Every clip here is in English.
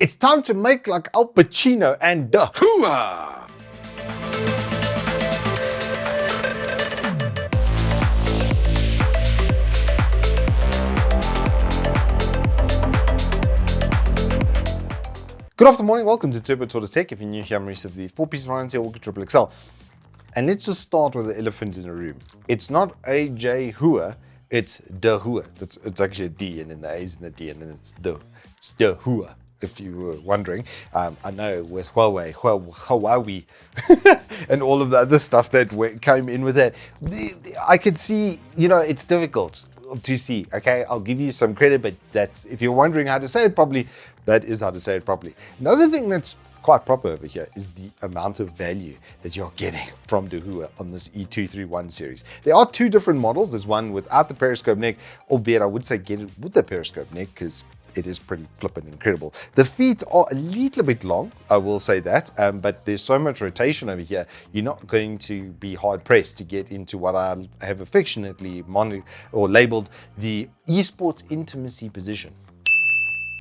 It's time to make like Al Pacino and Dahua. Good afternoon, welcome to Turbo Tortoise Tech. If you're new here, I'm Reese of the 4-piece variety Walker Triple XL. And let's just start with the elephant in the room. It's not AJ Hua, it's Dahua. It's actually a D, and then the A's and the D, and then it's Dahua, if you were wondering. I know with Huawei, and all of the other stuff that came in with that, I could see, it's difficult to see. Okay, I'll give you some credit, but that's, if you're wondering how to say it properly, that is how to say it properly. Another thing that's quite proper over here is the amount of value that you're getting from Dahua on this E231 series. There are two different models. There's one without the periscope neck, albeit I would say get it with the periscope neck because it is pretty flippin' incredible. The feet are a little bit long, I will say that, but there's so much rotation over here, you're not going to be hard pressed to get into what I have affectionately labeled the esports intimacy position.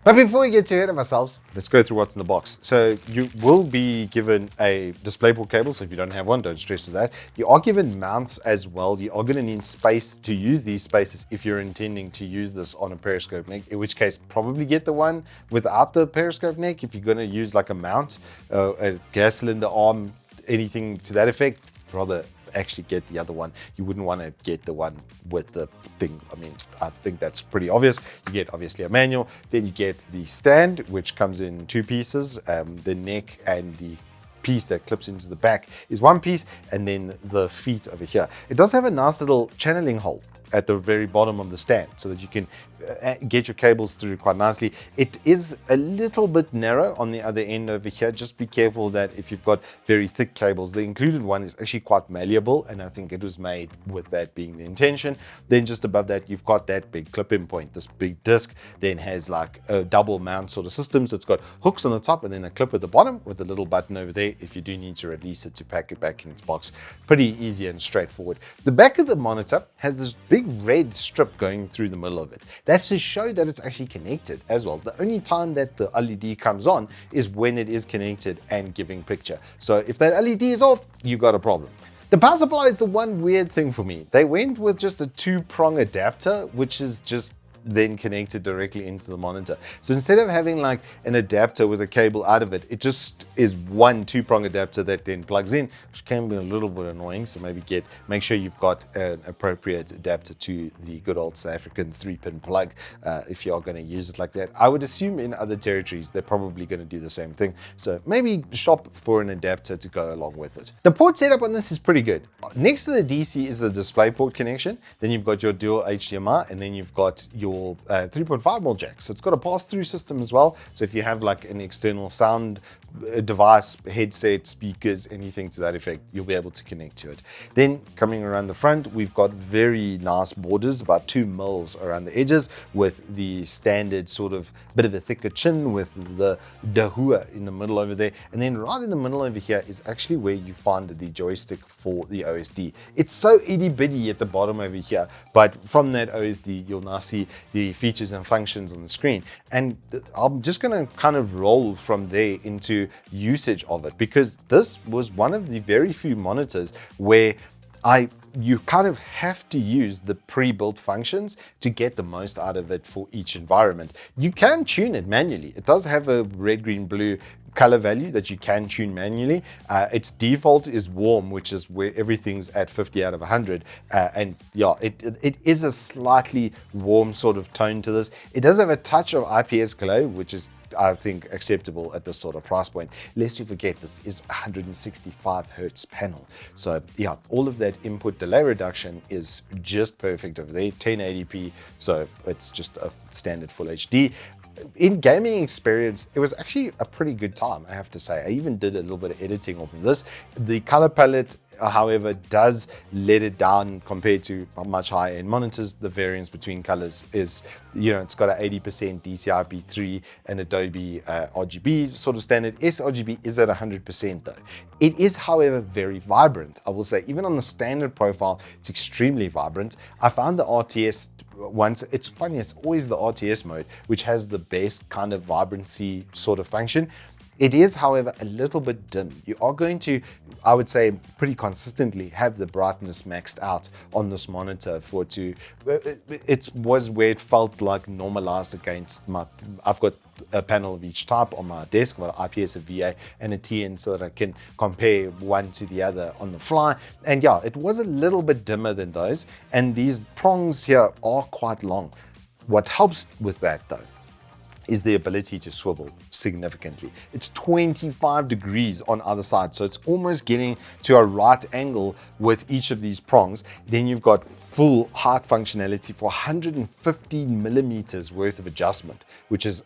But before we get too ahead of ourselves, let's go through what's in the box. So you will be given a DisplayPort cable, so if you don't have one, don't stress with that. You are given mounts as well. You are going to need space to use these spaces if you're intending to use this on a periscope neck, in which case probably get the one without the periscope neck. If you're going to use like a mount, a gas cylinder arm, anything to that effect, rather actually get the other one. You wouldn't want to get the one with the thing. I mean, I think that's pretty obvious. You get obviously a manual, then you get the stand, which comes in two pieces. The neck and the piece that clips into the back is one piece, and then the feet over here. It does have a nice little channeling hole at the very bottom of the stand so that you can get your cables through quite nicely. It is a little bit narrow on the other end over here. Just be careful that if you've got very thick cables, the included one is actually quite malleable, and I think it was made with that being the intention. Then just above that, you've got that big clip-in point. This big disc then has like a double mount sort of system. So it's got hooks on the top and then a clip at the bottom with a little button over there if you do need to release it to pack it back in its box. Pretty easy and straightforward. The back of the monitor has this big red strip going through the middle of it. That's to show that it's actually connected as well. The only time that the LED comes on is when it is connected and giving picture. So if that LED is off, you got a problem. The power supply is the one weird thing for me. They went with just a 2-prong adapter, which is just then connected directly into the monitor. So instead of having like an adapter with a cable out of it, it just is one 2-prong adapter that then plugs in, which can be a little bit annoying. So maybe make sure you've got an appropriate adapter to the good old South African 3-pin plug if you are going to use it like that. I would assume in other territories they're probably going to do the same thing. So maybe shop for an adapter to go along with it. The port setup on this is pretty good. Next to the DC is the DisplayPort connection. Then you've got your dual HDMI, and then you've got your 3.5mm jack. So it's got a pass-through system as well. So if you have like an external sound device, headset, speakers, anything to that effect, you'll be able to connect to it. Then coming around the front, we've got very nice borders, about 2 mils around the edges, with the standard sort of bit of a thicker chin with the Dahua in the middle over there. And then right in the middle over here is actually where you find the joystick for the OSD. It's so itty bitty at the bottom over here, but from that OSD, you'll now see the features and functions on the screen. And I'm just going to kind of roll from there into usage of it, because this was one of the very few monitors where you kind of have to use the pre-built functions to get the most out of it for each environment. You can tune it manually. It does have a red, green, blue color value that you can tune manually. Its default is warm, which is where everything's at 50 out of 100. And yeah, it is a slightly warm sort of tone to this. It does have a touch of IPS glow, which is, I think, acceptable at this sort of price point. Lest you forget, this is 165 Hertz panel. So yeah, all of that input delay reduction is just perfect over there, 1080p. So it's just a standard full HD. In gaming experience, it was actually a pretty good time, I have to say. I even did a little bit of editing off of this. The color palette however, does let it down compared to much higher end monitors. The variance between colors is, it's got an 80% DCI-P3 and Adobe RGB sort of standard. sRGB is at 100% though. It is, however, very vibrant. I will say, even on the standard profile, it's extremely vibrant. I found the RTS once, it's funny, it's always the RTS mode, which has the best kind of vibrancy sort of function. It is, however, a little bit dim. You are going to, I would say, pretty consistently have the brightness maxed out on this monitor for it to, it was where it felt like normalized against I've got a panel of each type on my desk, I've got an IPS, a VA, and a TN, so that I can compare one to the other on the fly. And yeah, it was a little bit dimmer than those, and these prongs here are quite long. What helps with that though is the ability to swivel significantly. It's 25 degrees on either side, so it's almost getting to a right angle with each of these prongs. Then you've got full height functionality for 115 millimeters worth of adjustment, which is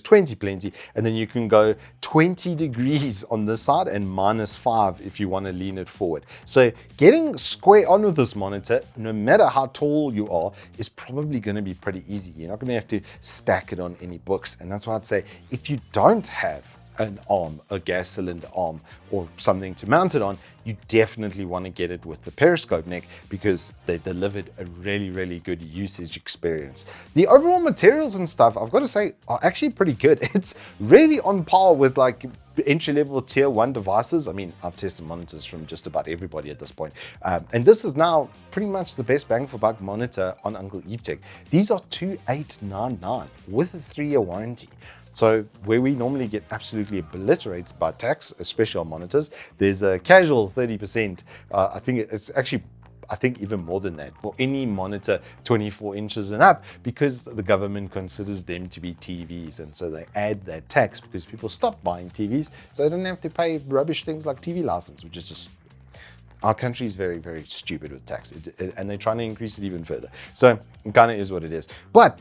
20 plenty. And then you can go 20 degrees on this side and -5 if you want to lean it forward. So getting square on with this monitor, no matter how tall you are, is probably going to be pretty easy. You're not going to have to stack it on any books. And that's why I'd say, if you don't have an arm, a gas cylinder arm, or something to mount it on, you definitely want to get it with the periscope neck, because they delivered a really, really good usage experience. The overall materials and stuff, I've got to say, are actually pretty good. It's really on par with like entry-level tier 1 devices. I mean, I've tested monitors from just about everybody at this point. And this is now pretty much the best bang for buck monitor on Uncle Evetech. These are $2,899 with a 3-year warranty. So where we normally get absolutely obliterated by tax, especially on monitors, there's a casual 30%. I think it's actually, I think even more than that for any monitor 24 inches and up, because the government considers them to be TVs. And so they add that tax because people stop buying TVs, so they don't have to pay rubbish things like TV license, which is just, our country is very, very stupid with tax, and they're trying to increase it even further. So it kind of is what it is. But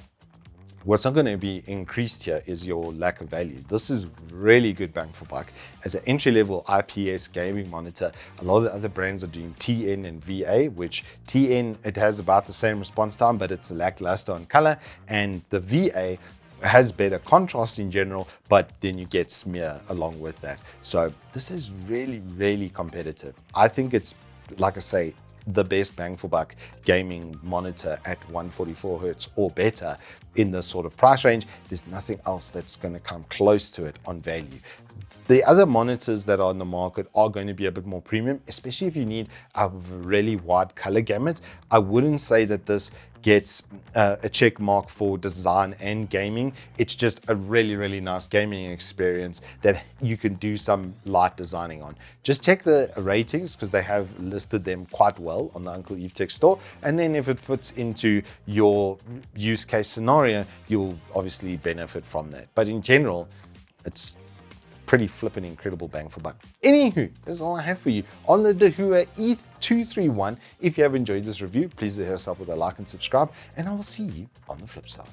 what's not going to be increased here is your lack of value. This is really good bang for buck. As an entry-level IPS gaming monitor, a lot of the other brands are doing TN and VA, which TN, it has about the same response time, but it's lackluster on color, and the VA has better contrast in general, but then you get smear along with that. So this is really, really competitive. I think it's, like I say, the best bang for buck gaming monitor at 144 Hertz or better in this sort of price range. There's nothing else that's going to come close to it on value. The other monitors that are on the market are going to be a bit more premium, especially if you need a really wide color gamut. I wouldn't say that this gets a check mark for design and gaming. It's just a really, really nice gaming experience that you can do some light designing on. Just check the ratings, because they have listed them quite well on the Uncle Evetech store. And then if it fits into your use case scenario, you'll obviously benefit from that. But in general, it's pretty flippin' incredible bang for buck. Anywho, that's all I have for you on the Dahua E231. If you have enjoyed this review, please hit us up with a like and subscribe, and I will see you on the flip side.